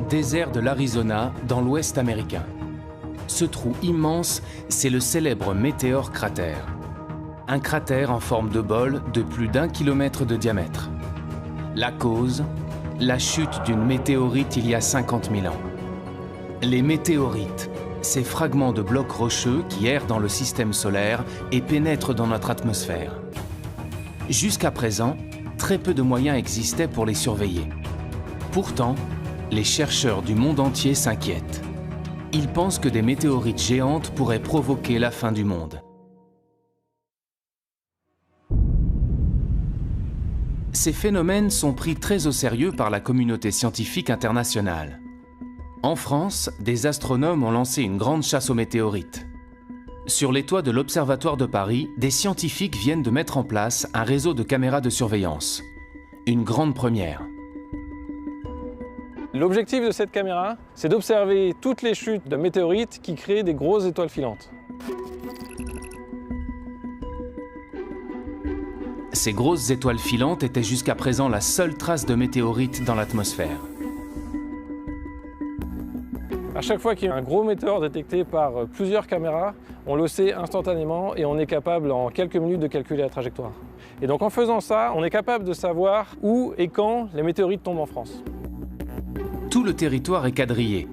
Désert de l'Arizona, dans l'Ouest américain. Ce trou immense, c'est le célèbre météore cratère. Un cratère en forme de bol de plus d'1 kilomètre de diamètre. La cause, la chute d'une météorite il y a 50 000 ans. Les météorites, ces fragments de blocs rocheux qui errent dans le système solaire et pénètrent dans notre atmosphère. Jusqu'à présent, très peu de moyens existaient pour les surveiller. Pourtant, les chercheurs du monde entier s'inquiètent. Ils pensent que des météorites géantes pourraient provoquer la fin du monde. Ces phénomènes sont pris très au sérieux par la communauté scientifique internationale. En France, des astronomes ont lancé une grande chasse aux météorites. Sur les toits de l'Observatoire de Paris, des scientifiques viennent de mettre en place un réseau de caméras de surveillance. Une grande première. L'objectif de cette caméra, c'est d'observer toutes les chutes de météorites qui créent des grosses étoiles filantes. Ces grosses étoiles filantes étaient jusqu'à présent la seule trace de météorites dans l'atmosphère. À chaque fois qu'il y a un gros météore détecté par plusieurs caméras, on le sait instantanément et on est capable en quelques minutes de calculer la trajectoire. Et donc en faisant ça, on est capable de savoir où et quand les météorites tombent en France. Tout le territoire est quadrillé.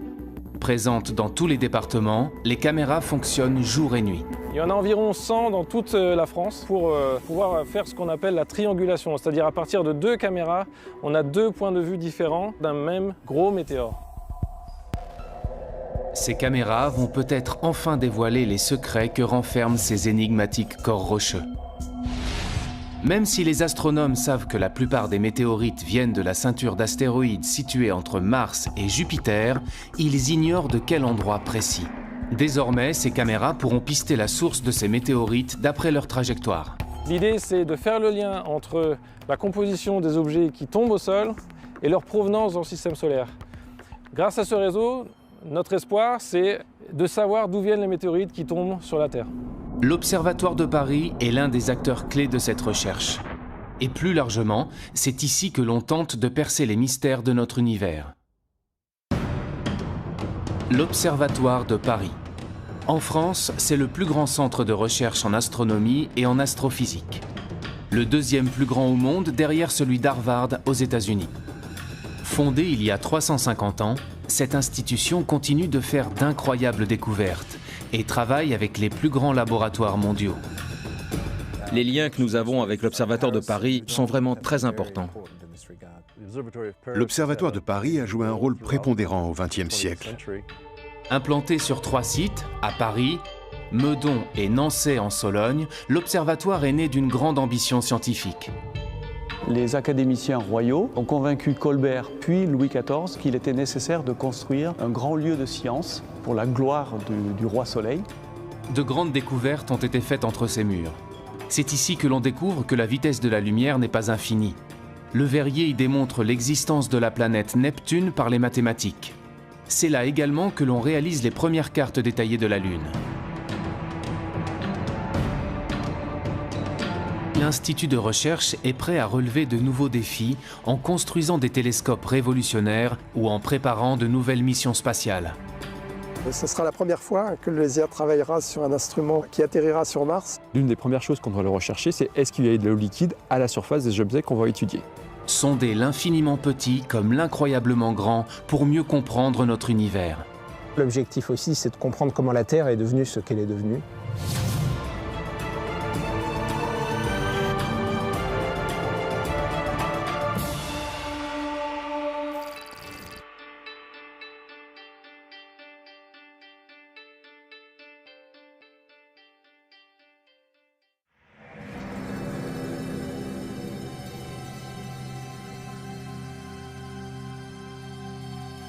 Présentes dans tous les départements, les caméras fonctionnent jour et nuit. Il y en a environ 100 dans toute la France pour pouvoir faire ce qu'on appelle la triangulation. C'est-à-dire à partir de 2 caméras, on a 2 points de vue différents d'un même gros météore. Ces caméras vont peut-être enfin dévoiler les secrets que renferment ces énigmatiques corps rocheux. Même si les astronomes savent que la plupart des météorites viennent de la ceinture d'astéroïdes située entre Mars et Jupiter, ils ignorent de quel endroit précis. Désormais, ces caméras pourront pister la source de ces météorites d'après leur trajectoire. L'idée, c'est de faire le lien entre la composition des objets qui tombent au sol et leur provenance dans le système solaire. Grâce à ce réseau, notre espoir, c'est de savoir d'où viennent les météorites qui tombent sur la Terre. L'Observatoire de Paris est l'un des acteurs clés de cette recherche. Et plus largement, c'est ici que l'on tente de percer les mystères de notre univers. L'Observatoire de Paris. En France, c'est le plus grand centre de recherche en astronomie et en astrophysique. Le deuxième plus grand au monde derrière celui d'Harvard aux États-Unis. Fondée il y a 350 ans, cette institution continue de faire d'incroyables découvertes et travaille avec les plus grands laboratoires mondiaux. Les liens que nous avons avec l'Observatoire de Paris sont vraiment très importants. L'Observatoire de Paris a joué un rôle prépondérant au XXe siècle. Implanté sur 3 sites, à Paris, Meudon et Nançay en Sologne, l'Observatoire est né d'une grande ambition scientifique. Les académiciens royaux ont convaincu Colbert puis Louis XIV qu'il était nécessaire de construire un grand lieu de science pour la gloire du roi Soleil. De grandes découvertes ont été faites entre ces murs. C'est ici que l'on découvre que la vitesse de la lumière n'est pas infinie. Le Verrier y démontre l'existence de la planète Neptune par les mathématiques. C'est là également que l'on réalise les premières cartes détaillées de la Lune. L'Institut de recherche est prêt à relever de nouveaux défis en construisant des télescopes révolutionnaires ou en préparant de nouvelles missions spatiales. Ce sera la première fois que le LESIA travaillera sur un instrument qui atterrira sur Mars. L'une des premières choses qu'on doit le rechercher, c'est est-ce qu'il y a de l'eau liquide à la surface des objets qu'on va étudier. Sonder l'infiniment petit comme l'incroyablement grand pour mieux comprendre notre univers. L'objectif aussi, c'est de comprendre comment la Terre est devenue ce qu'elle est devenue.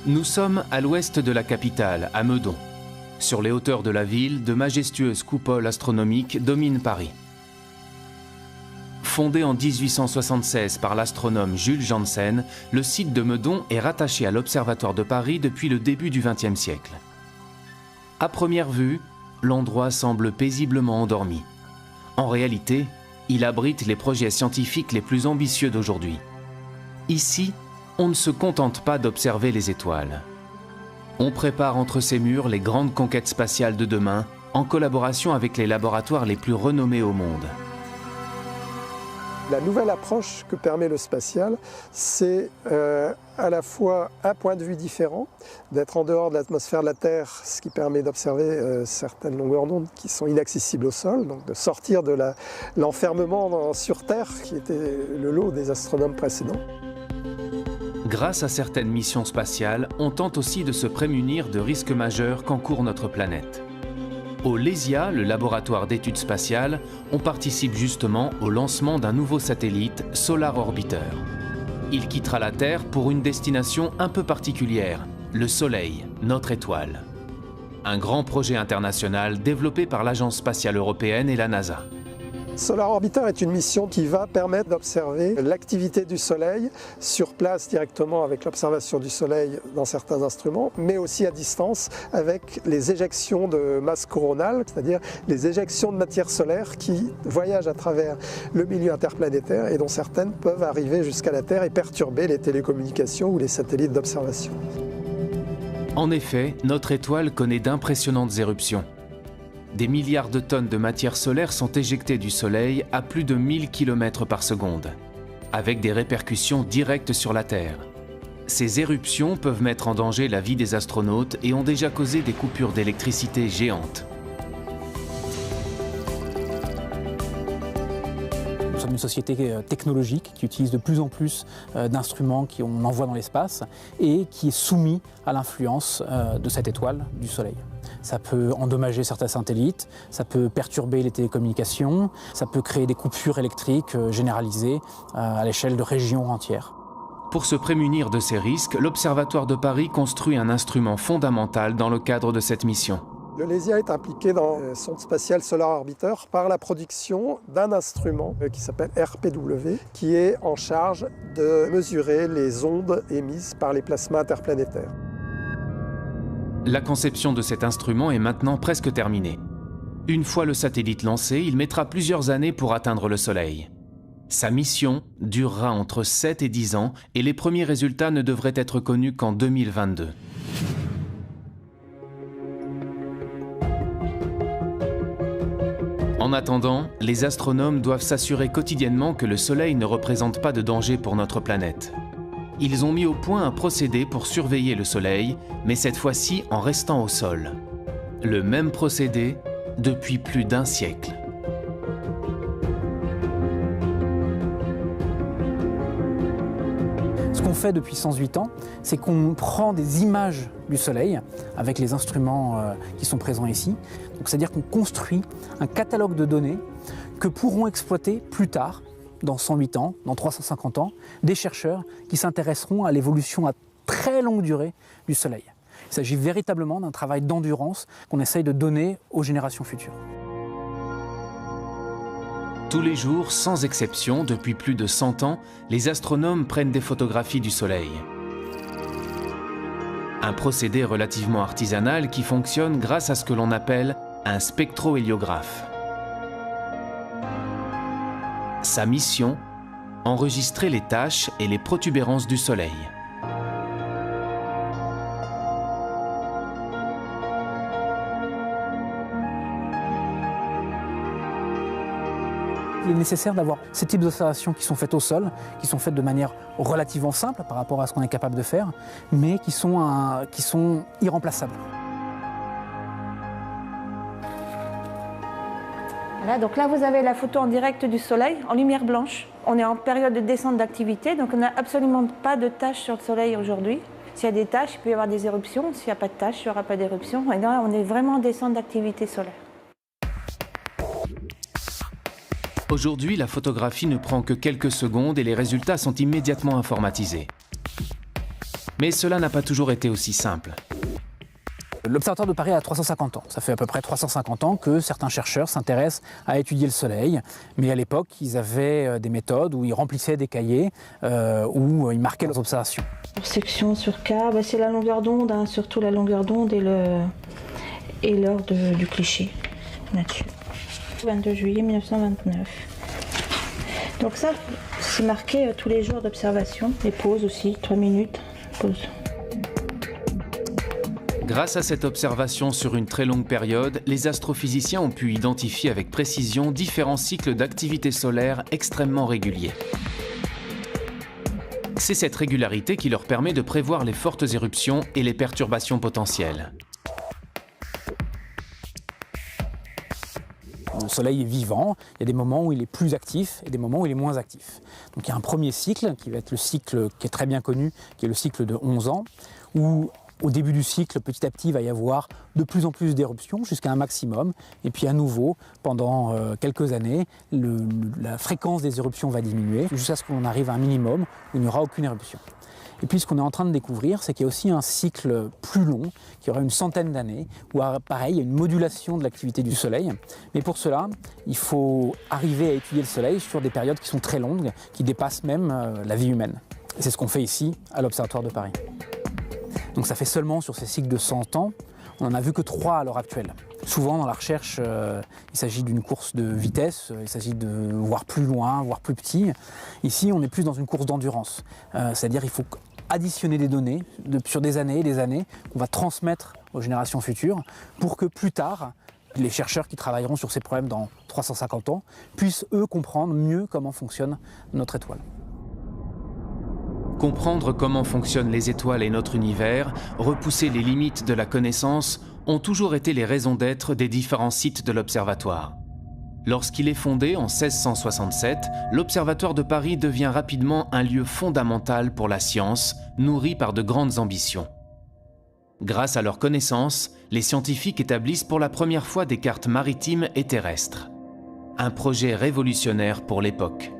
Nous sommes à l'ouest de la capitale, à Meudon. Sur les hauteurs de la ville, de majestueuses coupoles astronomiques dominent Paris. Fondé en 1876 par l'astronome Jules Janssen, le site de Meudon est rattaché à l'Observatoire de Paris depuis le début du XXe siècle. À première vue, l'endroit semble paisiblement endormi. En réalité, il abrite les projets scientifiques les plus ambitieux d'aujourd'hui. Ici, on ne se contente pas d'observer les étoiles. On prépare entre ces murs les grandes conquêtes spatiales de demain, en collaboration avec les laboratoires les plus renommés au monde. La nouvelle approche que permet le spatial, c'est à la fois un point de vue différent, d'être en dehors de l'atmosphère de la Terre, ce qui permet d'observer certaines longueurs d'onde qui sont inaccessibles au sol, donc de sortir de l'enfermement sur Terre, qui était le lot des astronomes précédents. Grâce à certaines missions spatiales, on tente aussi de se prémunir de risques majeurs qu'encourt notre planète. Au LESIA, le laboratoire d'études spatiales, on participe justement au lancement d'un nouveau satellite, Solar Orbiter. Il quittera la Terre pour une destination un peu particulière, le Soleil, notre étoile. Un grand projet international développé par l'Agence spatiale européenne et la NASA. Solar Orbiter est une mission qui va permettre d'observer l'activité du Soleil sur place directement avec l'observation du Soleil dans certains instruments, mais aussi à distance avec les éjections de masse coronale, c'est-à-dire les éjections de matière solaire qui voyagent à travers le milieu interplanétaire et dont certaines peuvent arriver jusqu'à la Terre et perturber les télécommunications ou les satellites d'observation. En effet, notre étoile connaît d'impressionnantes éruptions. Des milliards de tonnes de matière solaire sont éjectées du Soleil à plus de 1000 km par seconde, avec des répercussions directes sur la Terre. Ces éruptions peuvent mettre en danger la vie des astronautes et ont déjà causé des coupures d'électricité géantes. Nous sommes une société technologique qui utilise de plus en plus d'instruments qu'on envoie dans l'espace et qui est soumis à l'influence de cette étoile du Soleil. Ça peut endommager certains satellites, ça peut perturber les télécommunications, ça peut créer des coupures électriques généralisées à l'échelle de régions entières. Pour se prémunir de ces risques, l'Observatoire de Paris construit un instrument fondamental dans le cadre de cette mission. Le LESIA est impliqué dans le sonde spatiale Solar Orbiter par la production d'un instrument qui s'appelle RPW, qui est en charge de mesurer les ondes émises par les plasmas interplanétaires. La conception de cet instrument est maintenant presque terminée. Une fois le satellite lancé, il mettra plusieurs années pour atteindre le Soleil. Sa mission durera entre 7 et 10 ans et les premiers résultats ne devraient être connus qu'en 2022. En attendant, les astronomes doivent s'assurer quotidiennement que le Soleil ne représente pas de danger pour notre planète. Ils ont mis au point un procédé pour surveiller le Soleil, mais cette fois-ci en restant au sol. Le même procédé depuis plus d'un siècle. Ce qu'on fait depuis 108 ans, c'est qu'on prend des images du Soleil avec les instruments qui sont présents ici. Donc, c'est-à-dire qu'on construit un catalogue de données que pourront exploiter plus tard, dans 108 ans, dans 350 ans, des chercheurs qui s'intéresseront à l'évolution à très longue durée du Soleil. Il s'agit véritablement d'un travail d'endurance qu'on essaye de donner aux générations futures. Tous les jours, sans exception, depuis plus de 100 ans, les astronomes prennent des photographies du Soleil. Un procédé relativement artisanal qui fonctionne grâce à ce que l'on appelle un spectrohéliographe. Sa mission, enregistrer les taches et les protubérances du Soleil. Il est nécessaire d'avoir ces types d'observations qui sont faites au sol, qui sont faites de manière relativement simple par rapport à ce qu'on est capable de faire, mais qui sont irremplaçables. Voilà, donc là, vous avez la photo en direct du Soleil, en lumière blanche. On est en période de descente d'activité, donc on n'a absolument pas de taches sur le Soleil aujourd'hui. S'il y a des taches, il peut y avoir des éruptions. S'il n'y a pas de taches, il n'y aura pas d'éruption. Et là, on est vraiment en descente d'activité solaire. Aujourd'hui, la photographie ne prend que quelques secondes et les résultats sont immédiatement informatisés. Mais cela n'a pas toujours été aussi simple. L'Observatoire de Paris a 350 ans. Ça fait à peu près 350 ans que certains chercheurs s'intéressent à étudier le Soleil. Mais à l'époque, ils avaient des méthodes où ils remplissaient des cahiers, où ils marquaient leurs observations. Pour section sur K, c'est la longueur d'onde, hein, surtout la longueur d'onde et l'heure du cliché là-dessus. 22 juillet 1929. Donc ça, c'est marqué tous les jours d'observation. Les pauses aussi, 3 minutes, pause. Grâce à cette observation sur une très longue période, les astrophysiciens ont pu identifier avec précision différents cycles d'activité solaire extrêmement réguliers. C'est cette régularité qui leur permet de prévoir les fortes éruptions et les perturbations potentielles. Le Soleil est vivant, il y a des moments où il est plus actif et des moments où il est moins actif. Donc il y a un premier cycle qui va être le cycle qui est très bien connu, qui est le cycle de 11 ans, où au début du cycle, petit à petit, il va y avoir de plus en plus d'éruptions jusqu'à un maximum. Et puis à nouveau, pendant quelques années, la fréquence des éruptions va diminuer jusqu'à ce qu'on arrive à un minimum où il n'y aura aucune éruption. Et puis ce qu'on est en train de découvrir, c'est qu'il y a aussi un cycle plus long, qui aura une centaine d'années, où pareil, il y a une modulation de l'activité du Soleil. Mais pour cela, il faut arriver à étudier le Soleil sur des périodes qui sont très longues, qui dépassent même la vie humaine. Et c'est ce qu'on fait ici, à l'Observatoire de Paris. Donc ça fait seulement sur ces cycles de 100 ans, on n'en a vu que 3 à l'heure actuelle. Souvent dans la recherche, il s'agit d'une course de vitesse, il s'agit de voir plus loin, voir plus petit. Ici, on est plus dans une course d'endurance, c'est-à-dire qu'il faut additionner des données sur des années, qu'on va transmettre aux générations futures pour que plus tard, les chercheurs qui travailleront sur ces problèmes dans 350 ans puissent eux comprendre mieux comment fonctionne notre étoile. Comprendre comment fonctionnent les étoiles et notre univers, repousser les limites de la connaissance, ont toujours été les raisons d'être des différents sites de l'Observatoire. Lorsqu'il est fondé en 1667, l'Observatoire de Paris devient rapidement un lieu fondamental pour la science, nourri par de grandes ambitions. Grâce à leurs connaissances, les scientifiques établissent pour la première fois des cartes maritimes et terrestres. Un projet révolutionnaire pour l'époque.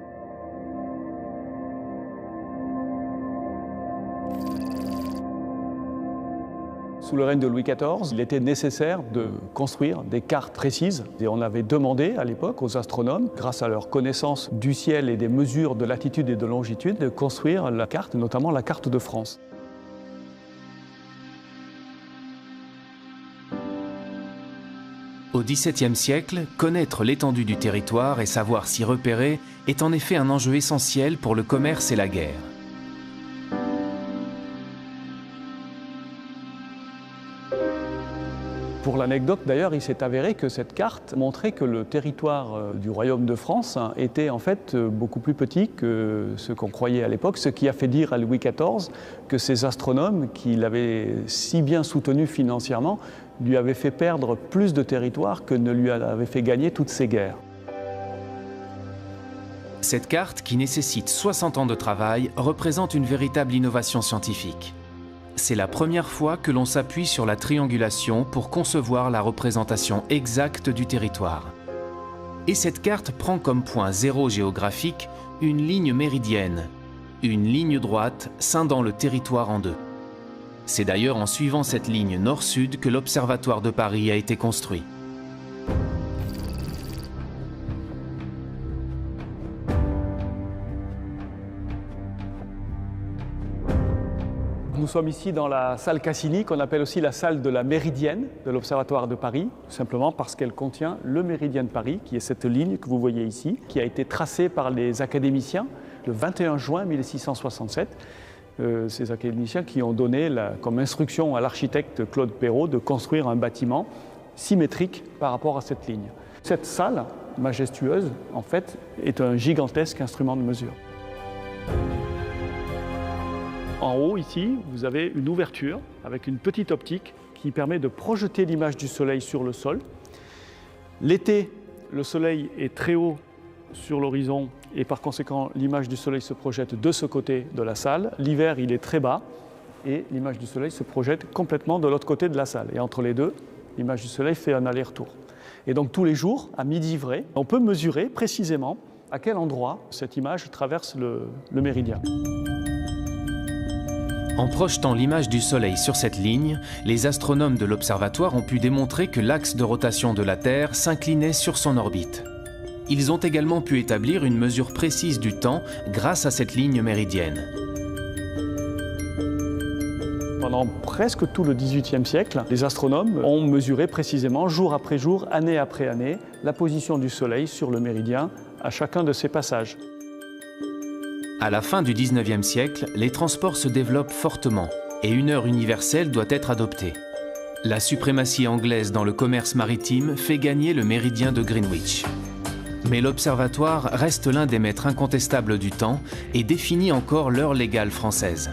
Sous le règne de Louis XIV, il était nécessaire de construire des cartes précises. Et on avait demandé à l'époque aux astronomes, grâce à leur connaissance du ciel et des mesures de latitude et de longitude, de construire la carte, notamment la carte de France. Au XVIIe siècle, connaître l'étendue du territoire et savoir s'y repérer est en effet un enjeu essentiel pour le commerce et la guerre. Pour l'anecdote d'ailleurs, il s'est avéré que cette carte montrait que le territoire du royaume de France était en fait beaucoup plus petit que ce qu'on croyait à l'époque, ce qui a fait dire à Louis XIV que ces astronomes, qui l'avaient si bien soutenu financièrement, lui avaient fait perdre plus de territoire que ne lui avaient fait gagner toutes ces guerres. Cette carte, qui nécessite 60 ans de travail, représente une véritable innovation scientifique. C'est la première fois que l'on s'appuie sur la triangulation pour concevoir la représentation exacte du territoire. Et cette carte prend comme point zéro géographique une ligne méridienne, une ligne droite scindant le territoire en deux. C'est d'ailleurs en suivant cette ligne nord-sud que l'Observatoire de Paris a été construit. Nous sommes ici dans la salle Cassini, qu'on appelle aussi la salle de la Méridienne de l'Observatoire de Paris, tout simplement parce qu'elle contient le méridien de Paris, qui est cette ligne que vous voyez ici, qui a été tracée par les académiciens le 21 juin 1667. Ces académiciens qui ont donné comme instruction à l'architecte Claude Perrault de construire un bâtiment symétrique par rapport à cette ligne. Cette salle majestueuse, en fait, est un gigantesque instrument de mesure. En haut, ici, vous avez une ouverture avec une petite optique qui permet de projeter l'image du Soleil sur le sol. L'été, le Soleil est très haut sur l'horizon et par conséquent, l'image du Soleil se projette de ce côté de la salle. L'hiver, il est très bas et l'image du Soleil se projette complètement de l'autre côté de la salle. Et entre les deux, l'image du Soleil fait un aller-retour. Et donc tous les jours, à midi vrai, on peut mesurer précisément à quel endroit cette image traverse le méridien. En projetant l'image du Soleil sur cette ligne, les astronomes de l'Observatoire ont pu démontrer que l'axe de rotation de la Terre s'inclinait sur son orbite. Ils ont également pu établir une mesure précise du temps grâce à cette ligne méridienne. Pendant presque tout le XVIIIe siècle, les astronomes ont mesuré précisément, jour après jour, année après année, la position du Soleil sur le méridien à chacun de ses passages. À la fin du XIXe siècle, les transports se développent fortement et une heure universelle doit être adoptée. La suprématie anglaise dans le commerce maritime fait gagner le méridien de Greenwich. Mais l'observatoire reste l'un des maîtres incontestables du temps et définit encore l'heure légale française.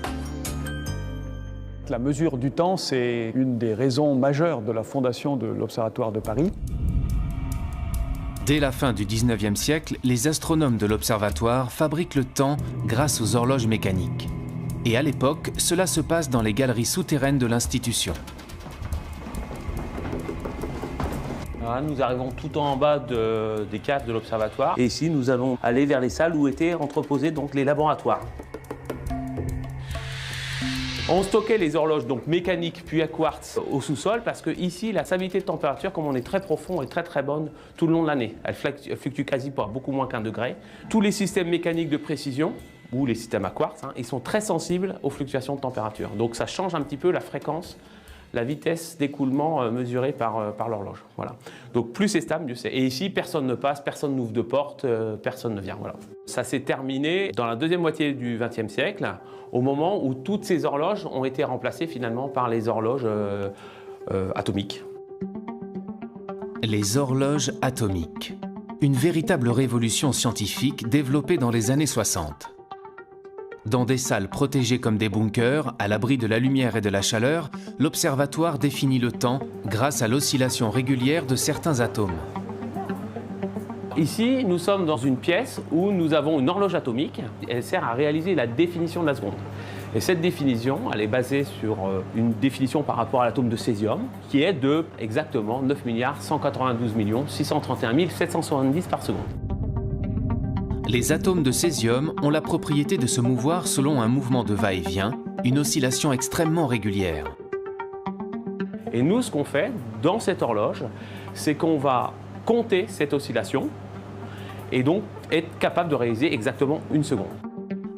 La mesure du temps, c'est une des raisons majeures de la fondation de l'Observatoire de Paris. Dès la fin du 19e siècle, les astronomes de l'observatoire fabriquent le temps grâce aux horloges mécaniques. Et à l'époque, cela se passe dans les galeries souterraines de l'institution. Nous arrivons tout en bas des caves de l'observatoire. Et ici, nous allons aller vers les salles où étaient entreposés donc, les laboratoires. On stockait les horloges donc mécaniques puis à quartz au sous-sol parce que ici la stabilité de température, comme on est très profond, est très bonne tout le long de l'année. Elle fluctue quasi pas beaucoup moins qu'1 degré. Tous les systèmes mécaniques de précision ou les systèmes à quartz, ils sont très sensibles aux fluctuations de température. Donc ça change un petit peu la fréquence, la vitesse d'écoulement mesurée par l'horloge. Voilà. Donc plus c'est stable, mieux c'est. Et ici, personne ne passe, personne n'ouvre de porte, personne ne vient. Voilà. Ça s'est terminé dans la deuxième moitié du XXe siècle, au moment où toutes ces horloges ont été remplacées finalement par les horloges atomiques. Les horloges atomiques. Une véritable révolution scientifique développée dans les années 60. Dans des salles protégées comme des bunkers, à l'abri de la lumière et de la chaleur, l'observatoire définit le temps grâce à l'oscillation régulière de certains atomes. Ici, nous sommes dans une pièce où nous avons une horloge atomique. Elle sert à réaliser la définition de la seconde. Et cette définition, elle est basée sur une définition par rapport à l'atome de césium, qui est de exactement 9 192 631 770 par seconde. Les atomes de césium ont la propriété de se mouvoir selon un mouvement de va-et-vient, une oscillation extrêmement régulière. Et nous, ce qu'on fait dans cette horloge, c'est qu'on va compter cette oscillation et donc être capable de réaliser exactement 1 seconde.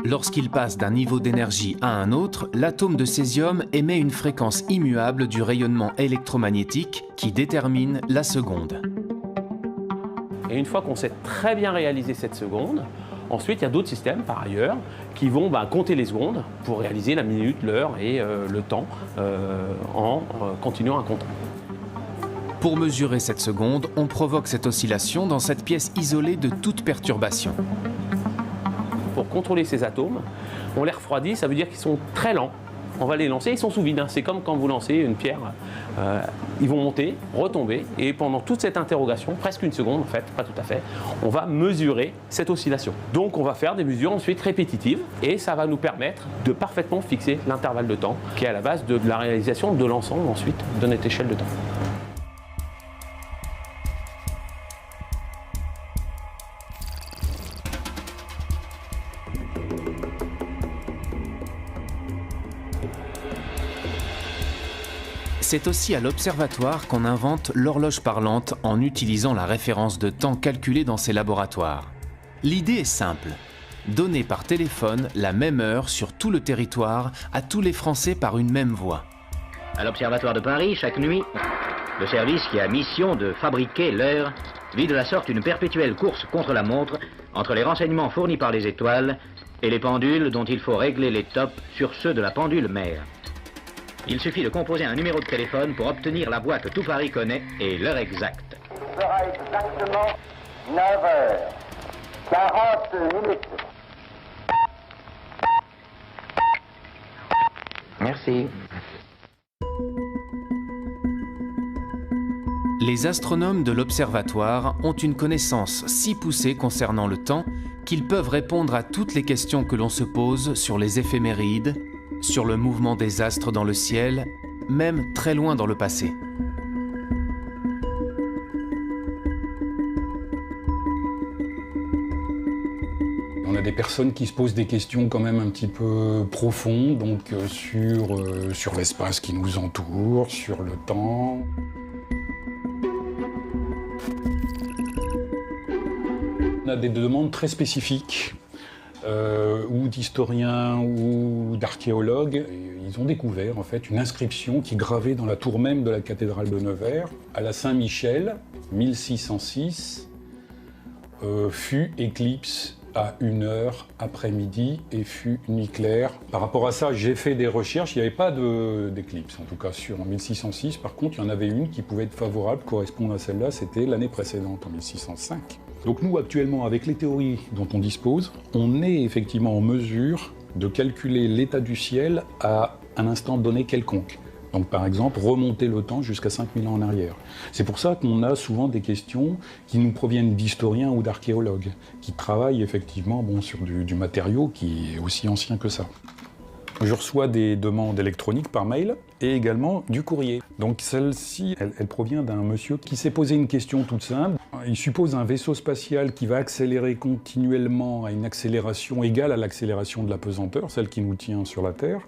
Lorsqu'il passe d'un niveau d'énergie à un autre, l'atome de césium émet une fréquence immuable du rayonnement électromagnétique qui détermine la seconde. Et une fois qu'on sait très bien réaliser cette seconde, ensuite il y a d'autres systèmes par ailleurs qui vont compter les secondes pour réaliser la minute, l'heure et le temps en continuant à compter. Pour mesurer cette seconde, on provoque cette oscillation dans cette pièce isolée de toute perturbation. Pour contrôler ces atomes, on les refroidit, ça veut dire qu'ils sont très lents. On va les lancer, ils sont sous vide. C'est comme quand vous lancez une pierre. Ils vont monter, retomber, et pendant toute cette interrogation, presque 1 seconde en fait, pas tout à fait, on va mesurer cette oscillation. Donc on va faire des mesures ensuite répétitives, et ça va nous permettre de parfaitement fixer l'intervalle de temps, qui est à la base de la réalisation de l'ensemble ensuite de notre échelle de temps. C'est aussi à l'observatoire qu'on invente l'horloge parlante en utilisant la référence de temps calculée dans ces laboratoires. L'idée est simple, donner par téléphone la même heure sur tout le territoire à tous les Français par une même voie. À l'Observatoire de Paris, chaque nuit, le service qui a mission de fabriquer l'heure vit de la sorte une perpétuelle course contre la montre entre les renseignements fournis par les étoiles et les pendules dont il faut régler les tops sur ceux de la pendule mère. Il suffit de composer un numéro de téléphone pour obtenir la voix que tout Paris connaît et l'heure exacte. Il sera exactement 9h40. Merci. Les astronomes de l'observatoire ont une connaissance si poussée concernant le temps qu'ils peuvent répondre à toutes les questions que l'on se pose sur les éphémérides, sur le mouvement des astres dans le ciel, même très loin dans le passé. On a des personnes qui se posent des questions quand même un petit peu profondes, donc sur l'espace qui nous entoure, sur le temps. On a des demandes très spécifiques, ou d'historiens ou d'archéologues. Ils ont découvert en fait une inscription qui est gravée dans la tour même de la cathédrale de Nevers, à la Saint-Michel, 1606, fut éclipse à 1h après-midi et fut nuit claire. Par rapport à ça, j'ai fait des recherches, il n'y avait pas d'éclipse, en tout cas en 1606. Par contre, il y en avait une qui pouvait être favorable, correspondre à celle-là, c'était l'année précédente, en 1605. Donc nous, actuellement, avec les théories dont on dispose, on est effectivement en mesure de calculer l'état du ciel à un instant donné quelconque. Donc par exemple, remonter le temps jusqu'à 5000 ans en arrière. C'est pour ça qu'on a souvent des questions qui nous proviennent d'historiens ou d'archéologues, qui travaillent effectivement sur du matériau qui est aussi ancien que ça. Je reçois des demandes électroniques par mail et également du courrier. Donc celle-ci, elle provient d'un monsieur qui s'est posé une question toute simple. Il suppose un vaisseau spatial qui va accélérer continuellement à une accélération égale à l'accélération de la pesanteur, celle qui nous tient sur la Terre.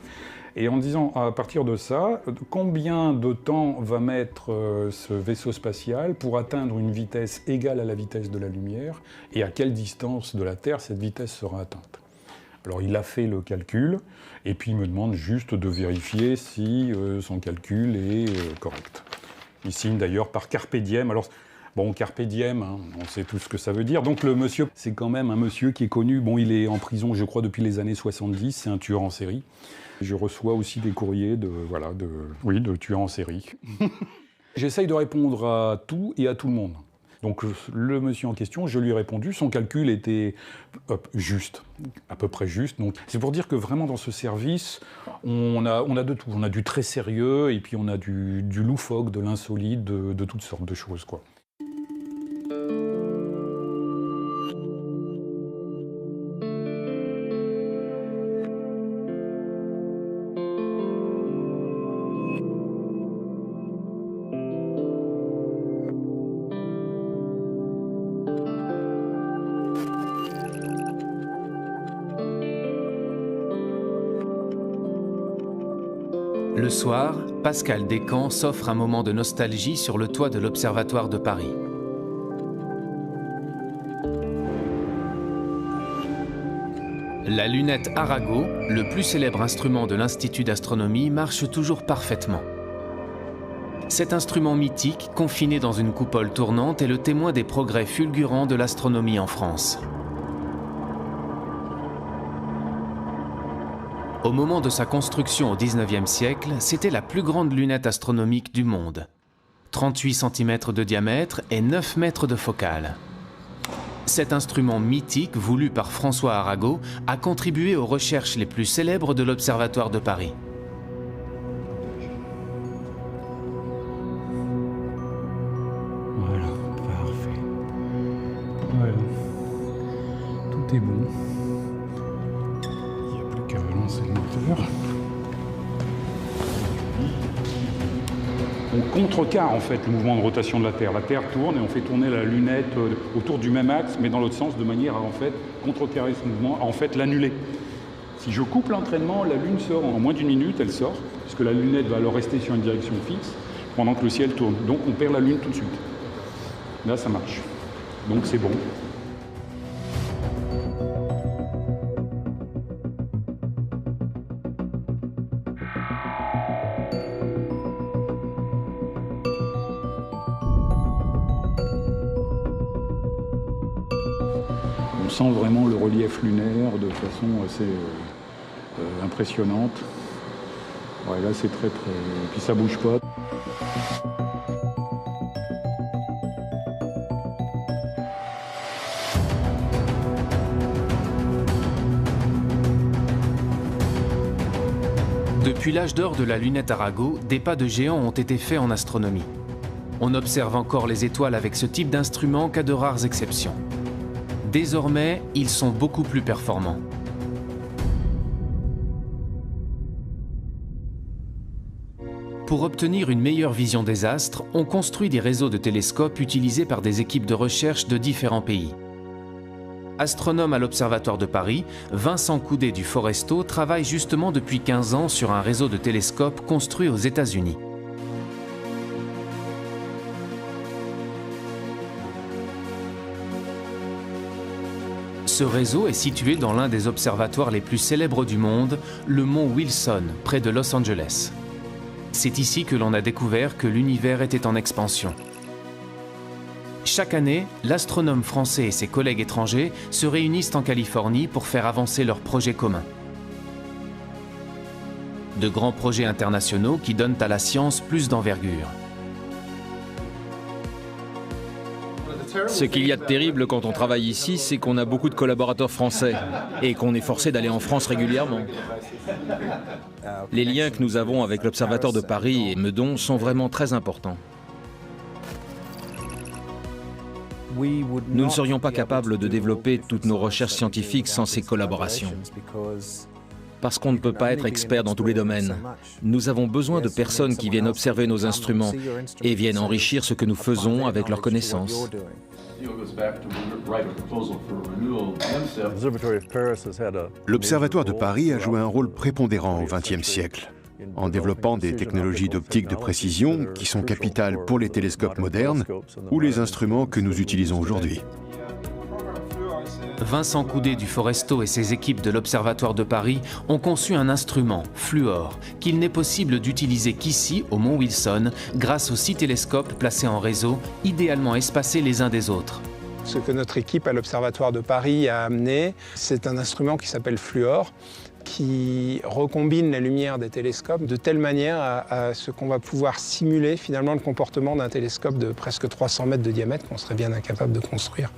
Et en disant, à partir de ça, combien de temps va mettre ce vaisseau spatial pour atteindre une vitesse égale à la vitesse de la lumière et à quelle distance de la Terre cette vitesse sera atteinte. Alors il a fait le calcul et puis il me demande juste de vérifier si son calcul est correct. Il signe d'ailleurs par Carpe Diem. Alors, bon, Carpe Diem, hein, on sait tout ce que ça veut dire. Donc le monsieur, c'est quand même un monsieur qui est connu. Bon, il est en prison, je crois, depuis les années 70. C'est un tueur en série. Je reçois aussi des courriers de tueurs en série. J'essaye de répondre à tout et à tout le monde. Donc le monsieur en question, je lui ai répondu, son calcul était juste, à peu près juste. Donc c'est pour dire que vraiment dans ce service, on a de tout. On a du très sérieux et puis on a du loufoque, de l'insolite, de toutes sortes de choses, quoi. Le soir, Pascal Descamps s'offre un moment de nostalgie sur le toit de l'Observatoire de Paris. La lunette Arago, le plus célèbre instrument de l'Institut d'astronomie, marche toujours parfaitement. Cet instrument mythique, confiné dans une coupole tournante, est le témoin des progrès fulgurants de l'astronomie en France. Au moment de sa construction au XIXe siècle, c'était la plus grande lunette astronomique du monde. 38 cm de diamètre et 9 mètres de focale. Cet instrument mythique, voulu par François Arago, a contribué aux recherches les plus célèbres de l'Observatoire de Paris. Voilà, parfait. Voilà. Tout est bon. Il n'y a plus qu'à relancer le moteur. On contrecarre en fait le mouvement de rotation de la Terre. La Terre tourne et on fait tourner la lunette autour du même axe, mais dans l'autre sens, de manière à en fait contrecarrer ce mouvement, à en fait l'annuler. Si je coupe l'entraînement, la Lune sort en moins d'une minute, elle sort, puisque la lunette va alors rester sur une direction fixe, pendant que le ciel tourne. Donc on perd la Lune tout de suite. Là, ça marche. Donc c'est bon. On sent vraiment le relief lunaire de façon assez impressionnante. Ouais, là, c'est très. Et puis ça bouge pas. Depuis l'âge d'or de la lunette Arago, des pas de géants ont été faits en astronomie. On observe encore les étoiles avec ce type d'instrument qu'à de rares exceptions. Désormais, ils sont beaucoup plus performants. Pour obtenir une meilleure vision des astres, on construit des réseaux de télescopes utilisés par des équipes de recherche de différents pays. Astronome à l'Observatoire de Paris, Vincent Coudet du Foresto travaille justement depuis 15 ans sur un réseau de télescopes construit aux États-Unis. Ce réseau est situé dans l'un des observatoires les plus célèbres du monde, le mont Wilson, près de Los Angeles. C'est ici que l'on a découvert que l'univers était en expansion. Chaque année, l'astronome français et ses collègues étrangers se réunissent en Californie pour faire avancer leurs projets communs. De grands projets internationaux qui donnent à la science plus d'envergure. Ce qu'il y a de terrible quand on travaille ici, c'est qu'on a beaucoup de collaborateurs français et qu'on est forcé d'aller en France régulièrement. Les liens que nous avons avec l'Observatoire de Paris et Meudon sont vraiment très importants. Nous ne serions pas capables de développer toutes nos recherches scientifiques sans ces collaborations. Parce qu'on ne peut pas être expert dans tous les domaines. Nous avons besoin de personnes qui viennent observer nos instruments et viennent enrichir ce que nous faisons avec leurs connaissances. L'Observatoire de Paris a joué un rôle prépondérant au XXe siècle, en développant des technologies d'optique de précision qui sont capitales pour les télescopes modernes ou les instruments que nous utilisons aujourd'hui. Vincent Coudet du Foresto et ses équipes de l'Observatoire de Paris ont conçu un instrument, Fluor, qu'il n'est possible d'utiliser qu'ici, au Mont Wilson, grâce aux 6 télescopes placés en réseau, idéalement espacés les uns des autres. Ce que notre équipe à l'Observatoire de Paris a amené, c'est un instrument qui s'appelle Fluor, qui recombine la lumière des télescopes de telle manière à ce qu'on va pouvoir simuler finalement le comportement d'un télescope de presque 300 mètres de diamètre qu'on serait bien incapable de construire.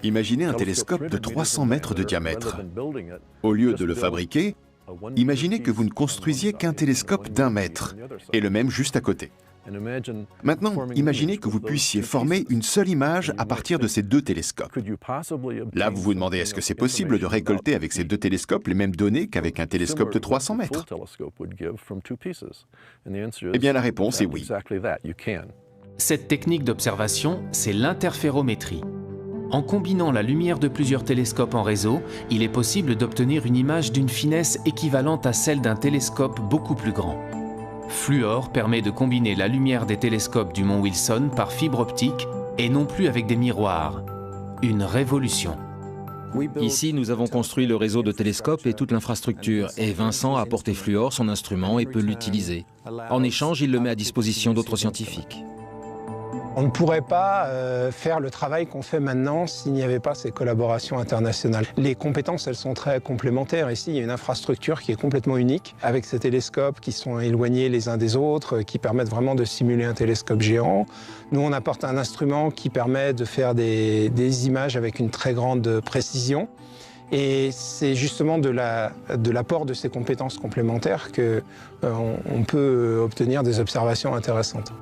Imaginez un télescope de 300 mètres de diamètre. Au lieu de le fabriquer, imaginez que vous ne construisiez qu'un télescope d'1 mètre, et le même juste à côté. Maintenant, imaginez que vous puissiez former une seule image à partir de ces 2 télescopes. Là, vous vous demandez, est-ce que c'est possible de récolter avec ces 2 télescopes les mêmes données qu'avec un télescope de 300 mètres? Eh bien, la réponse est oui. Cette technique d'observation, c'est l'interférométrie. En combinant la lumière de plusieurs télescopes en réseau, il est possible d'obtenir une image d'une finesse équivalente à celle d'un télescope beaucoup plus grand. Fluor permet de combiner la lumière des télescopes du Mont Wilson par fibre optique et non plus avec des miroirs. Une révolution. Ici, nous avons construit le réseau de télescopes et toute l'infrastructure, et Vincent a apporté Fluor, son instrument, et peut l'utiliser. En échange, il le met à disposition d'autres scientifiques. On ne pourrait pas faire le travail qu'on fait maintenant s'il n'y avait pas ces collaborations internationales. Les compétences, elles sont très complémentaires. Ici, il y a une infrastructure qui est complètement unique, avec ces télescopes qui sont éloignés les uns des autres, qui permettent vraiment de simuler un télescope géant. Nous, on apporte un instrument qui permet de faire des images avec une très grande précision. Et c'est justement de l'apport de ces compétences complémentaires qu'on peut obtenir des observations intéressantes.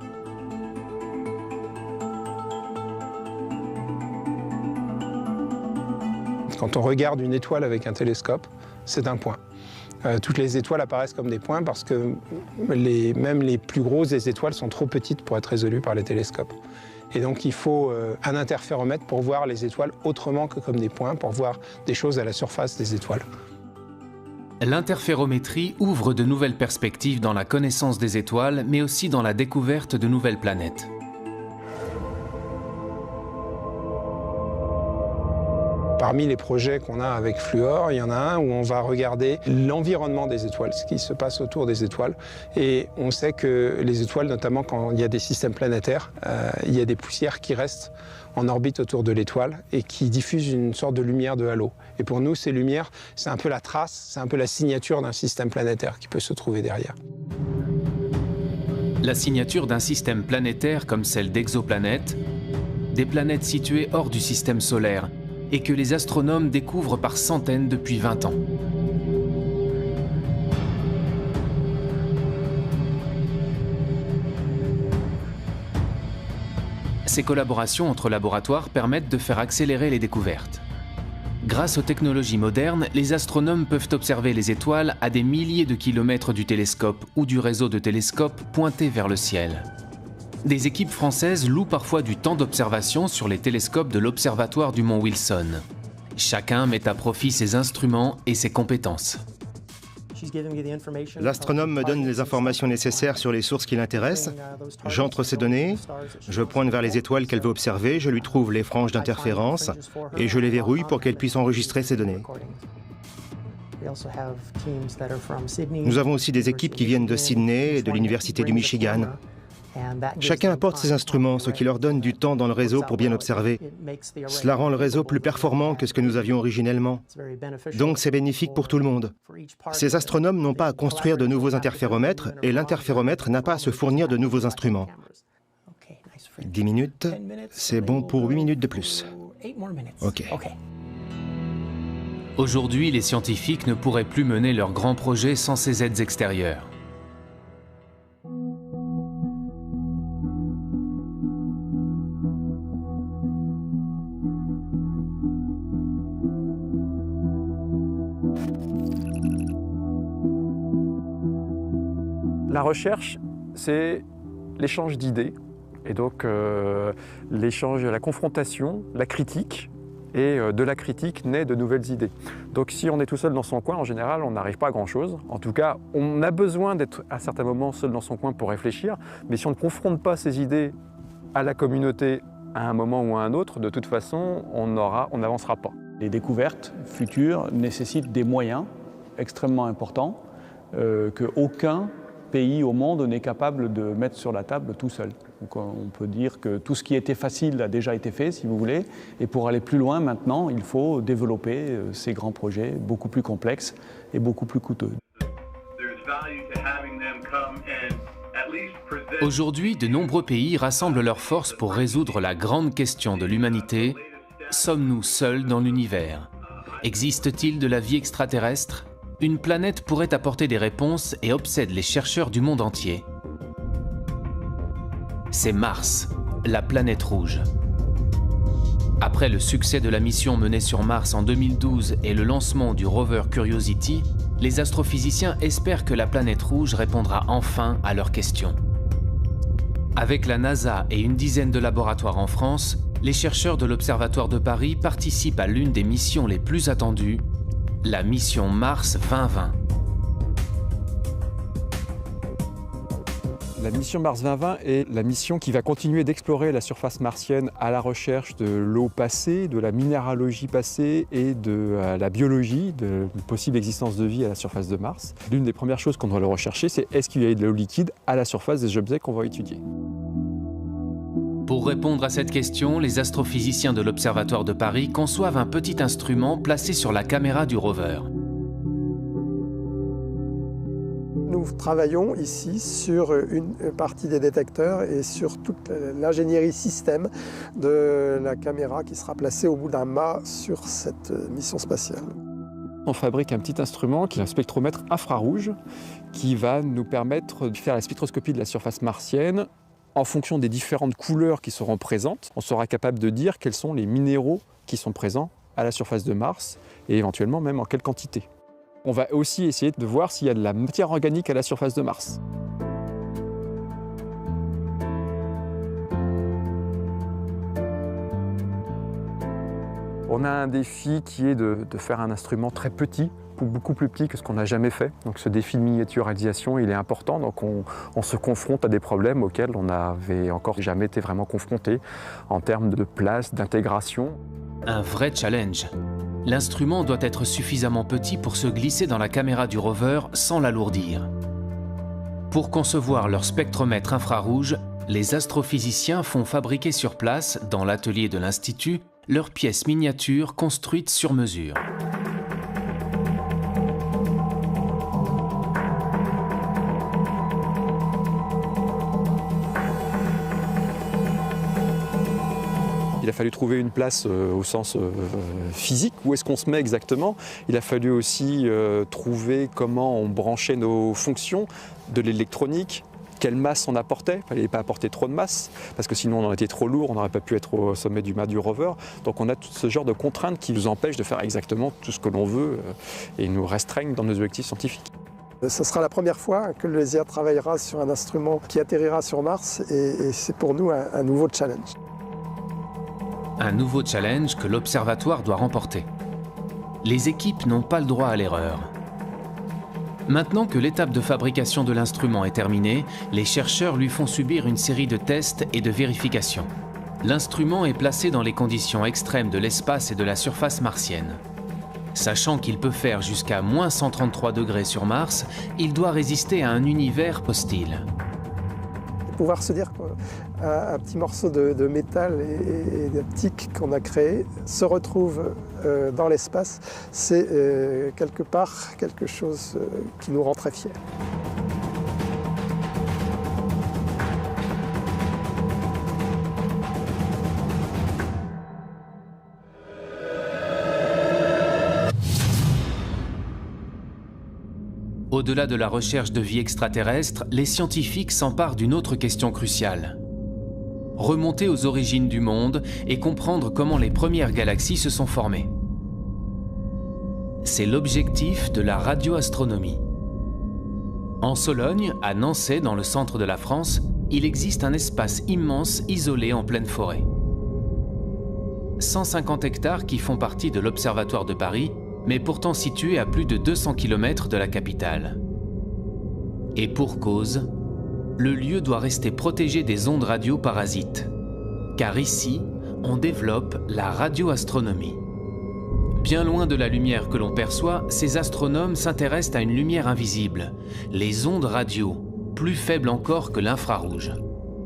Quand on regarde une étoile avec un télescope, c'est un point. Toutes les étoiles apparaissent comme des points parce que même les plus grosses des étoiles sont trop petites pour être résolues par les télescopes. Et donc il faut un interféromètre pour voir les étoiles autrement que comme des points, pour voir des choses à la surface des étoiles. L'interférométrie ouvre de nouvelles perspectives dans la connaissance des étoiles, mais aussi dans la découverte de nouvelles planètes. Parmi les projets qu'on a avec Fluor, il y en a un où on va regarder l'environnement des étoiles, ce qui se passe autour des étoiles. Et on sait que les étoiles, notamment quand il y a des systèmes planétaires, il y a des poussières qui restent en orbite autour de l'étoile et qui diffusent une sorte de lumière de halo. Et pour nous, ces lumières, c'est un peu la trace, c'est un peu la signature d'un système planétaire qui peut se trouver derrière. La signature d'un système planétaire comme celle d'exoplanètes, des planètes situées hors du système solaire, et que les astronomes découvrent par centaines depuis 20 ans. Ces collaborations entre laboratoires permettent de faire accélérer les découvertes. Grâce aux technologies modernes, les astronomes peuvent observer les étoiles à des milliers de kilomètres du télescope ou du réseau de télescopes pointés vers le ciel. Des équipes françaises louent parfois du temps d'observation sur les télescopes de l'Observatoire du Mont Wilson. Chacun met à profit ses instruments et ses compétences. L'astronome me donne les informations nécessaires sur les sources qui l'intéressent. J'entre ces données, je pointe vers les étoiles qu'elle veut observer, je lui trouve les franges d'interférence et je les verrouille pour qu'elle puisse enregistrer ces données. Nous avons aussi des équipes qui viennent de Sydney et de l'Université du Michigan. Chacun apporte ses instruments, ce qui leur donne du temps dans le réseau pour bien observer. Cela rend le réseau plus performant que ce que nous avions originellement. Donc c'est bénéfique pour tout le monde. Ces astronomes n'ont pas à construire de nouveaux interféromètres et l'interféromètre n'a pas à se fournir de nouveaux instruments. 10 minutes, c'est bon pour 8 minutes de plus. OK. Aujourd'hui, les scientifiques ne pourraient plus mener leurs grands projets sans ces aides extérieures. La recherche, c'est l'échange d'idées, et donc l'échange, la confrontation, la critique, et de la critique naît de nouvelles idées. Donc si on est tout seul dans son coin, en général, on n'arrive pas à grand-chose. En tout cas, on a besoin d'être à certains moments seul dans son coin pour réfléchir, mais si on ne confronte pas ces idées à la communauté à un moment ou à un autre, de toute façon, on n'avancera pas. Les découvertes futures nécessitent des moyens extrêmement importants qu'aucun pays au monde n'est capable de mettre sur la table tout seul. Donc on peut dire que tout ce qui était facile a déjà été fait, si vous voulez, et pour aller plus loin maintenant, il faut développer ces grands projets beaucoup plus complexes et beaucoup plus coûteux. Aujourd'hui, de nombreux pays rassemblent leurs forces pour résoudre la grande question de l'humanité. Sommes-nous seuls dans l'univers? Existe-t-il de la vie extraterrestre? Une planète pourrait apporter des réponses et obsède les chercheurs du monde entier. C'est Mars, la planète rouge. Après le succès de la mission menée sur Mars en 2012 et le lancement du rover Curiosity, les astrophysiciens espèrent que la planète rouge répondra enfin à leurs questions. Avec la NASA et une dizaine de laboratoires en France, les chercheurs de l'Observatoire de Paris participent à l'une des missions les plus attendues, la mission Mars 2020. La mission Mars 2020 est la mission qui va continuer d'explorer la surface martienne à la recherche de l'eau passée, de la minéralogie passée et de la biologie, de la possible existence de vie à la surface de Mars. L'une des premières choses qu'on doit rechercher, c'est est-ce qu'il y a de l'eau liquide à la surface des objets qu'on va étudier. Pour répondre à cette question, les astrophysiciens de l'Observatoire de Paris conçoivent un petit instrument placé sur la caméra du rover. Nous travaillons ici sur une partie des détecteurs et sur toute l'ingénierie système de la caméra qui sera placée au bout d'un mât sur cette mission spatiale. On fabrique un petit instrument qui est un spectromètre infrarouge qui va nous permettre de faire la spectroscopie de la surface martienne. En fonction des différentes couleurs qui seront présentes, on sera capable de dire quels sont les minéraux qui sont présents à la surface de Mars et éventuellement même en quelle quantité. On va aussi essayer de voir s'il y a de la matière organique à la surface de Mars. On a un défi qui est de faire un instrument très petit, beaucoup plus petit que ce qu'on n'a jamais fait. Donc ce défi de miniaturisation, il est important. Donc on se confronte à des problèmes auxquels on n'avait encore jamais été vraiment confronté en termes de place, d'intégration. Un vrai challenge. L'instrument doit être suffisamment petit pour se glisser dans la caméra du rover sans l'alourdir. Pour concevoir leur spectromètre infrarouge, les astrophysiciens font fabriquer sur place, dans l'atelier de l'Institut, leurs pièces miniatures construites sur mesure. Il a fallu trouver une place au sens physique, où est-ce qu'on se met exactement. Il a fallu aussi trouver comment on branchait nos fonctions, de l'électronique, quelle masse on apportait. Il ne fallait pas apporter trop de masse, parce que sinon on en était trop lourd, on n'aurait pas pu être au sommet du mât du rover. Donc on a tout ce genre de contraintes qui nous empêchent de faire exactement tout ce que l'on veut et nous restreignent dans nos objectifs scientifiques. Ce sera la première fois que le LESIA travaillera sur un instrument qui atterrira sur Mars et c'est pour nous un nouveau challenge. Un nouveau challenge que l'Observatoire doit remporter. Les équipes n'ont pas le droit à l'erreur. Maintenant que l'étape de fabrication de l'instrument est terminée, les chercheurs lui font subir une série de tests et de vérifications. L'instrument est placé dans les conditions extrêmes de l'espace et de la surface martienne. Sachant qu'il peut faire jusqu'à moins 133 degrés sur Mars, il doit résister à un univers hostile. pouvoir se dire qu'un petit morceau de métal et d'optique qu'on a créé se retrouve dans l'espace, c'est quelque part quelque chose qui nous rend très fiers. Au-delà de la recherche de vie extraterrestre, les scientifiques s'emparent d'une autre question cruciale. Remonter aux origines du monde et comprendre comment les premières galaxies se sont formées. C'est l'objectif de la radioastronomie. En Sologne, à Nançay, dans le centre de la France, il existe un espace immense isolé en pleine forêt. 150 hectares qui font partie de l'Observatoire de Paris, mais pourtant situé à plus de 200 km de la capitale. Et pour cause, le lieu doit rester protégé des ondes radio parasites. Car ici, on développe la radioastronomie. Bien loin de la lumière que l'on perçoit, ces astronomes s'intéressent à une lumière invisible, les ondes radio, plus faibles encore que l'infrarouge.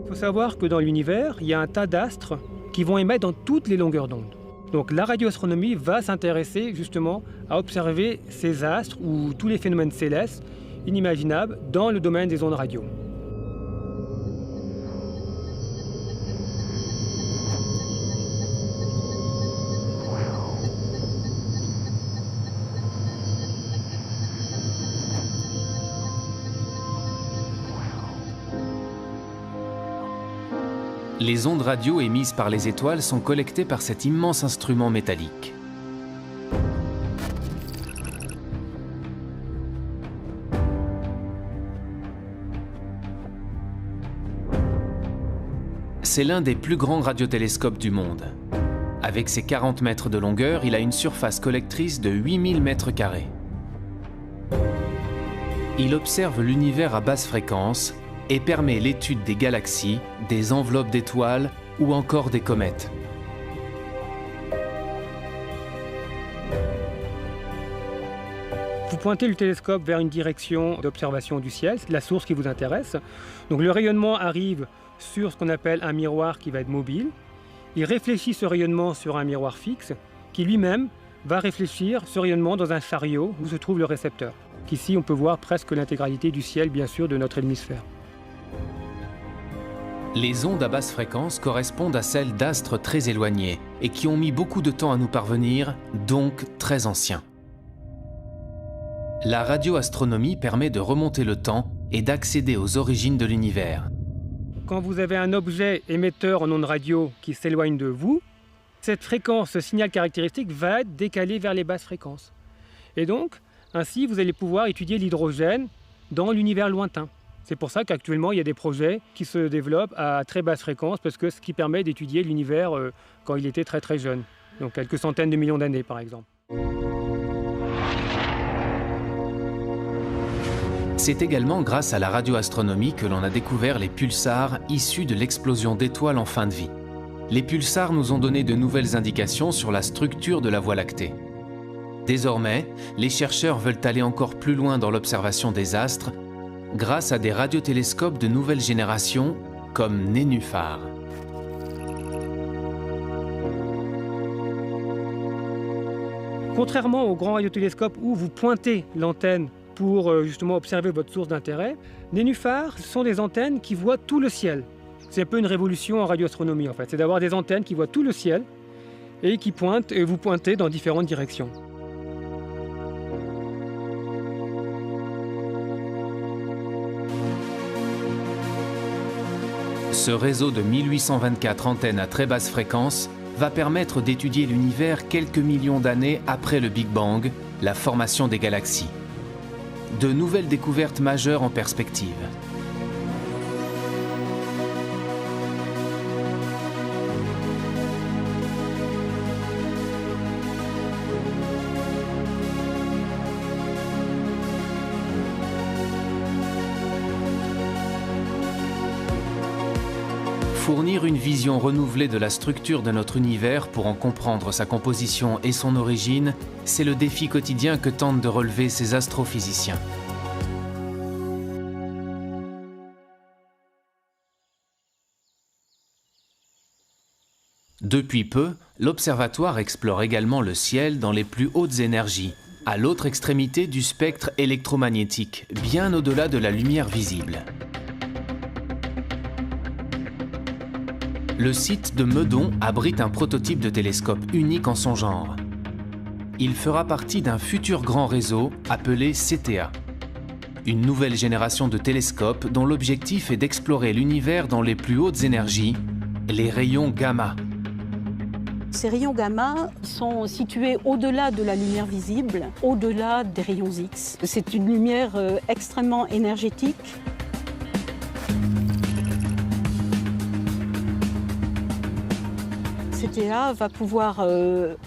Il faut savoir que dans l'univers, il y a un tas d'astres qui vont émettre dans toutes les longueurs d'onde. Donc la radioastronomie va s'intéresser justement à observer ces astres ou tous les phénomènes célestes inimaginables dans le domaine des ondes radio. Les ondes radio émises par les étoiles sont collectées par cet immense instrument métallique. C'est l'un des plus grands radiotélescopes du monde. Avec ses 40 mètres de longueur, il a une surface collectrice de 8000 mètres carrés. Il observe l'univers à basse fréquence et permet l'étude des galaxies, des enveloppes d'étoiles ou encore des comètes. Vous pointez le télescope vers une direction d'observation du ciel, c'est la source qui vous intéresse. Donc le rayonnement arrive sur ce qu'on appelle un miroir qui va être mobile. Il réfléchit ce rayonnement sur un miroir fixe qui lui-même va réfléchir ce rayonnement dans un chariot où se trouve le récepteur. Ici, on peut voir presque l'intégralité du ciel, bien sûr, de notre hémisphère. Les ondes à basse fréquence correspondent à celles d'astres très éloignés et qui ont mis beaucoup de temps à nous parvenir, donc très anciens. La radioastronomie permet de remonter le temps et d'accéder aux origines de l'univers. Quand vous avez un objet émetteur en ondes radio qui s'éloigne de vous, cette fréquence, ce signal caractéristique va être décalé vers les basses fréquences. Et donc, ainsi, vous allez pouvoir étudier l'hydrogène dans l'univers lointain. C'est pour ça qu'actuellement, il y a des projets qui se développent à très basse fréquence, parce que ce qui permet d'étudier l'univers quand il était très très jeune, donc quelques centaines de millions d'années par exemple. C'est également grâce à la radioastronomie que l'on a découvert les pulsars issus de l'explosion d'étoiles en fin de vie. Les pulsars nous ont donné de nouvelles indications sur la structure de la Voie lactée. Désormais, les chercheurs veulent aller encore plus loin dans l'observation des astres grâce à des radiotélescopes de nouvelle génération comme Nénuphar. Contrairement aux grands radiotélescopes où vous pointez l'antenne pour justement observer votre source d'intérêt, Nénuphar, ce sont des antennes qui voient tout le ciel. C'est un peu une révolution en radioastronomie en fait, c'est d'avoir des antennes qui voient tout le ciel et qui pointent et vous pointez dans différentes directions. Ce réseau de 1824 antennes à très basse fréquence va permettre d'étudier l'univers quelques millions d'années après le Big Bang, la formation des galaxies. De nouvelles découvertes majeures en perspective. Fournir une vision renouvelée de la structure de notre univers pour en comprendre sa composition et son origine, c'est le défi quotidien que tentent de relever ces astrophysiciens. Depuis peu, l'observatoire explore également le ciel dans les plus hautes énergies, à l'autre extrémité du spectre électromagnétique, bien au-delà de la lumière visible. Le site de Meudon abrite un prototype de télescope unique en son genre. Il fera partie d'un futur grand réseau appelé CTA. Une nouvelle génération de télescopes dont l'objectif est d'explorer l'univers dans les plus hautes énergies, les rayons gamma. Ces rayons gamma sont situés au-delà de la lumière visible, au-delà des rayons X. C'est une lumière extrêmement énergétique. CTA va pouvoir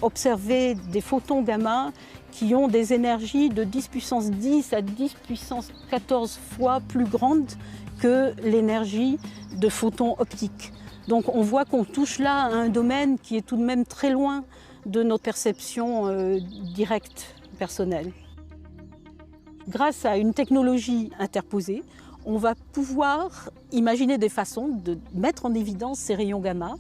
observer des photons gamma qui ont des énergies de 10 puissance 10 à 10 puissance 14 fois plus grandes que l'énergie de photons optiques. Donc on voit qu'on touche là à un domaine qui est tout de même très loin de notre perception directe, personnelle. Grâce à une technologie interposée, on va pouvoir imaginer des façons de mettre en évidence ces rayons gamma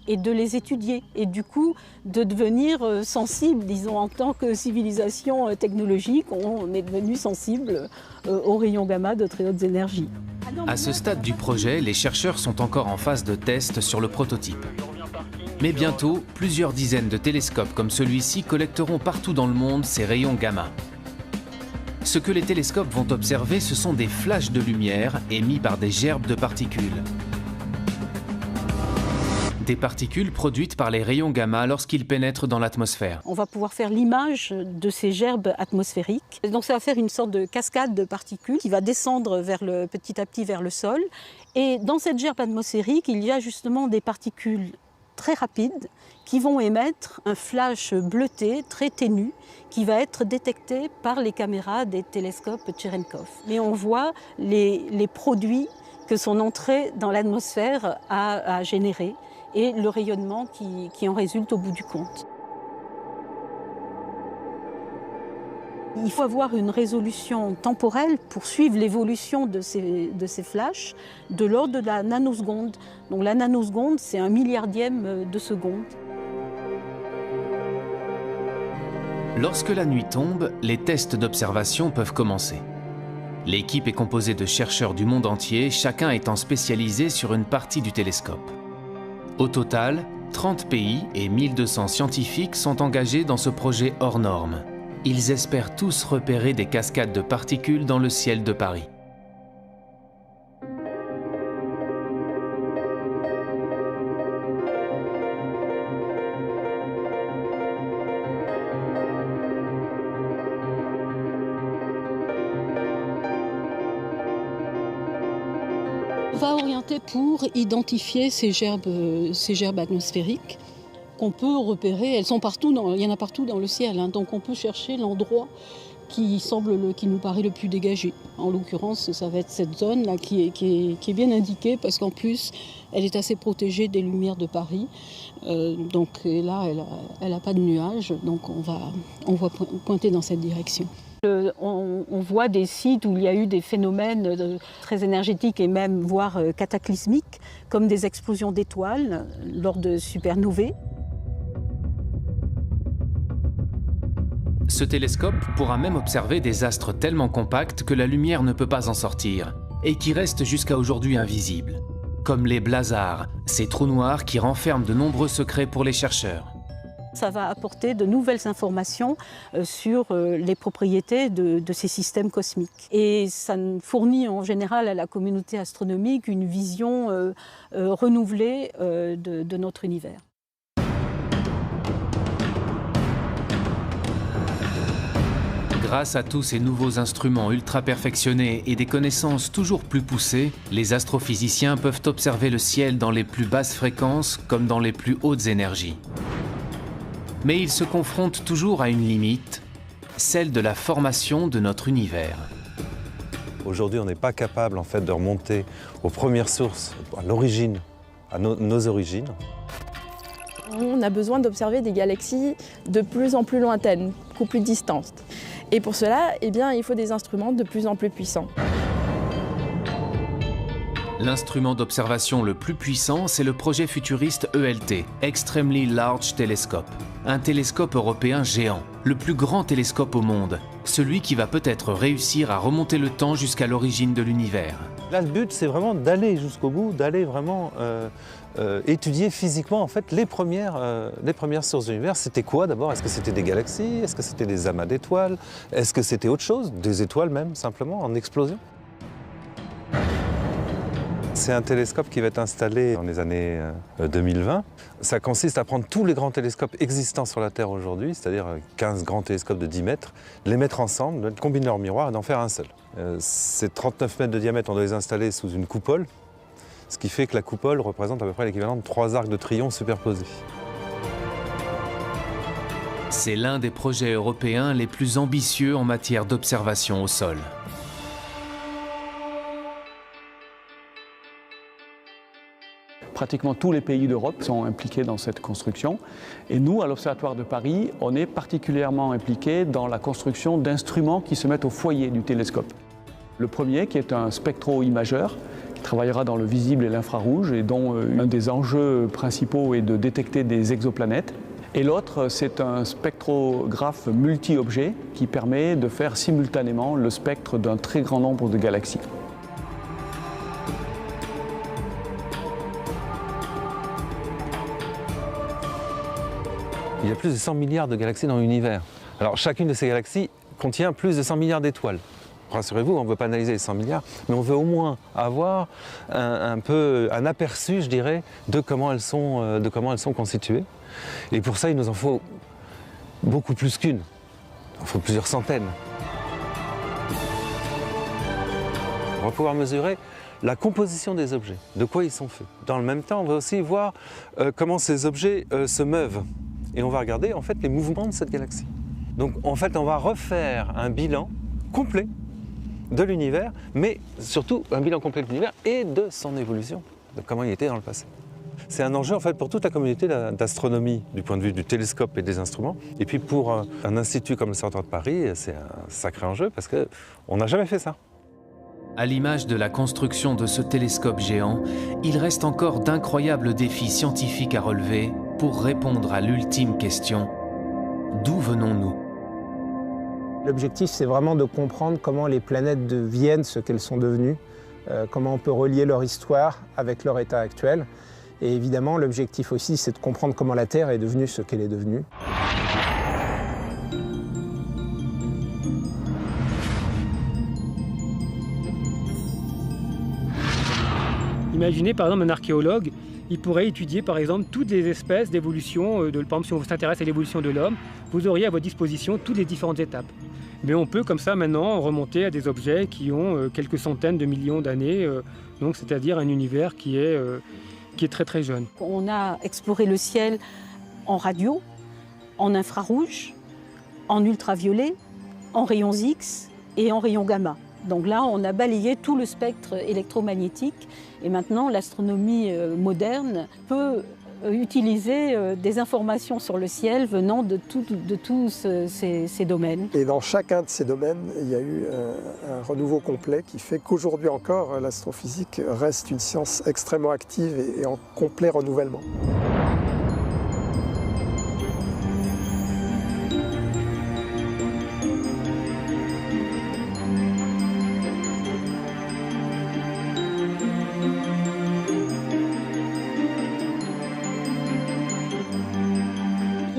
et de les étudier, et du coup de devenir sensible, disons, en tant que civilisation technologique, on est devenu sensible aux rayons gamma de très hautes énergies. À ce stade du projet, les chercheurs sont encore en phase de test sur le prototype. Mais bientôt, plusieurs dizaines de télescopes comme celui-ci collecteront partout dans le monde ces rayons gamma. Ce que les télescopes vont observer, ce sont des flashs de lumière émis par des gerbes de particules. Des particules produites par les rayons gamma lorsqu'ils pénètrent dans l'atmosphère. On va pouvoir faire l'image de ces gerbes atmosphériques. Donc ça va faire une sorte de cascade de particules qui va descendre petit à petit vers le sol. Et dans cette gerbe atmosphérique, il y a justement des particules très rapides qui vont émettre un flash bleuté très ténu qui va être détecté par les caméras des télescopes Cherenkov. Mais on voit les produits que son entrée dans l'atmosphère a générés et le rayonnement qui en résulte au bout du compte. Il faut avoir une résolution temporelle pour suivre l'évolution de ces flashs de l'ordre de la nanoseconde. Donc la nanoseconde, c'est 1 milliardième de seconde. Lorsque la nuit tombe, les tests d'observation peuvent commencer. L'équipe est composée de chercheurs du monde entier, chacun étant spécialisé sur une partie du télescope. Au total, 30 pays et 1200 scientifiques sont engagés dans ce projet hors norme. Ils espèrent tous repérer des cascades de particules dans le ciel de Paris. On va orienter pour identifier ces gerbes atmosphériques qu'on peut repérer. Elles sont partout, il y en a partout dans le ciel, hein, donc on peut chercher l'endroit qui nous paraît le plus dégagé. En l'occurrence, ça va être cette zone-là qui est bien indiquée parce qu'en plus, elle est assez protégée des lumières de Paris. Donc là, elle n'a pas de nuages, donc on va pointer dans cette direction. On voit des sites où il y a eu des phénomènes très énergétiques et même voire cataclysmiques, comme des explosions d'étoiles lors de supernovae. Ce télescope pourra même observer des astres tellement compacts que la lumière ne peut pas en sortir, et qui restent jusqu'à aujourd'hui invisibles, comme les blazars, ces trous noirs qui renferment de nombreux secrets pour les chercheurs. Ça va apporter de nouvelles informations sur les propriétés de ces systèmes cosmiques. Et ça fournit en général à la communauté astronomique une vision renouvelée de notre univers. Grâce à tous ces nouveaux instruments ultra perfectionnés et des connaissances toujours plus poussées, les astrophysiciens peuvent observer le ciel dans les plus basses fréquences comme dans les plus hautes énergies. Mais ils se confrontent toujours à une limite, celle de la formation de notre univers. Aujourd'hui, on n'est pas capable en fait, de remonter aux premières sources, à l'origine, à nos origines. On a besoin d'observer des galaxies de plus en plus lointaines, beaucoup plus distantes. Et pour cela, eh bien, il faut des instruments de plus en plus puissants. L'instrument d'observation le plus puissant, c'est le projet futuriste ELT, Extremely Large Telescope. Un télescope européen géant, le plus grand télescope au monde, celui qui va peut-être réussir à remonter le temps jusqu'à l'origine de l'univers. Là, le but, c'est vraiment d'aller jusqu'au bout, d'aller vraiment étudier physiquement en fait, les premières sources de l'univers. C'était quoi d'abord? Est-ce que c'était des galaxies? Est-ce que c'était des amas d'étoiles? Est-ce que c'était autre chose? Des étoiles même, simplement, en explosion? C'est un télescope qui va être installé dans les années 2020. Ça consiste à prendre tous les grands télescopes existants sur la Terre aujourd'hui, c'est-à-dire 15 grands télescopes de 10 mètres, les mettre ensemble, combiner leurs miroirs et d'en faire un seul. Ces 39 mètres de diamètre, on doit les installer sous une coupole, ce qui fait que la coupole représente à peu près l'équivalent de 3 arcs de triomphe superposés. C'est l'un des projets européens les plus ambitieux en matière d'observation au sol. Pratiquement tous les pays d'Europe sont impliqués dans cette construction. Et nous, à l'Observatoire de Paris, on est particulièrement impliqués dans la construction d'instruments qui se mettent au foyer du télescope. Le premier, qui est un spectro-imageur, qui travaillera dans le visible et l'infrarouge, et dont un des enjeux principaux est de détecter des exoplanètes. Et l'autre, c'est un spectrographe multi-objet qui permet de faire simultanément le spectre d'un très grand nombre de galaxies. Il y a plus de 100 milliards de galaxies dans l'univers. Alors chacune de ces galaxies contient plus de 100 milliards d'étoiles. Rassurez-vous, on ne veut pas analyser les 100 milliards, mais on veut au moins avoir un aperçu, je dirais, de comment elles sont constituées. Et pour ça, il nous en faut beaucoup plus qu'une. Il en faut plusieurs centaines. On va pouvoir mesurer la composition des objets, de quoi ils sont faits. Dans le même temps, on va aussi voir comment ces objets se meuvent. Et on va regarder en fait les mouvements de cette galaxie. Donc en fait, on va refaire un bilan complet de l'univers, mais surtout un bilan complet de l'univers et de son évolution, de comment il était dans le passé. C'est un enjeu en fait pour toute la communauté d'astronomie du point de vue du télescope et des instruments. Et puis pour un institut comme l'Observatoire de Paris, c'est un sacré enjeu parce qu'on n'a jamais fait ça. À l'image de la construction de ce télescope géant, il reste encore d'incroyables défis scientifiques à relever pour répondre à l'ultime question: d'où venons-nous? L'objectif, c'est vraiment de comprendre comment les planètes deviennent ce qu'elles sont devenues, comment on peut relier leur histoire avec leur état actuel. Et évidemment, l'objectif aussi, c'est de comprendre comment la Terre est devenue ce qu'elle est devenue. Imaginez par exemple un archéologue, il pourrait étudier par exemple toutes les espèces d'évolution, par exemple si on s'intéresse à l'évolution de l'homme, vous auriez à votre disposition toutes les différentes étapes. Mais on peut comme ça maintenant remonter à des objets qui ont quelques centaines de millions d'années, donc c'est-à-dire un univers qui est très très jeune. On a exploré le ciel en radio, en infrarouge, en ultraviolet, en rayons X et en rayons gamma. Donc là, on a balayé tout le spectre électromagnétique et maintenant l'astronomie moderne peut utiliser des informations sur le ciel venant de tous ces domaines. Et dans chacun de ces domaines, il y a eu un renouveau complet qui fait qu'aujourd'hui encore, l'astrophysique reste une science extrêmement active et en complet renouvellement.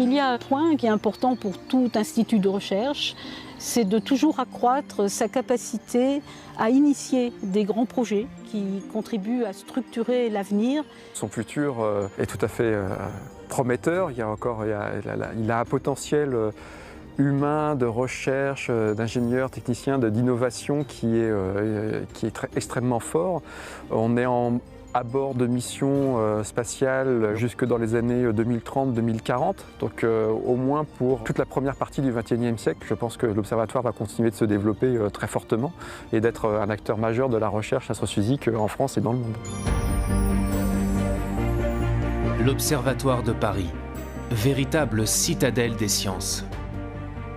Il y a un point qui est important pour tout institut de recherche, c'est de toujours accroître sa capacité à initier des grands projets qui contribuent à structurer l'avenir. Son futur est tout à fait prometteur. Il a un potentiel humain, de recherche, d'ingénieurs, techniciens, d'innovation qui est extrêmement fort. On est à bord de missions spatiales jusque dans les années 2030-2040. Donc au moins pour toute la première partie du XXIe siècle, je pense que l'Observatoire va continuer de se développer très fortement et d'être un acteur majeur de la recherche astrophysique en France et dans le monde. L'Observatoire de Paris, véritable citadelle des sciences.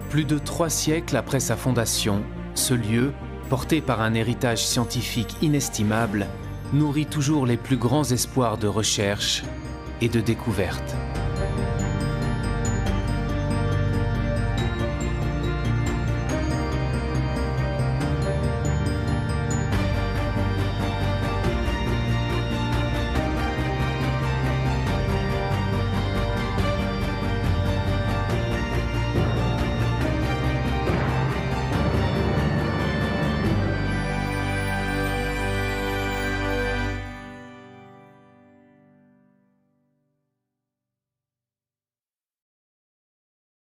Plus de 3 siècles après sa fondation, ce lieu, porté par un héritage scientifique inestimable, nourrit toujours les plus grands espoirs de recherche et de découverte.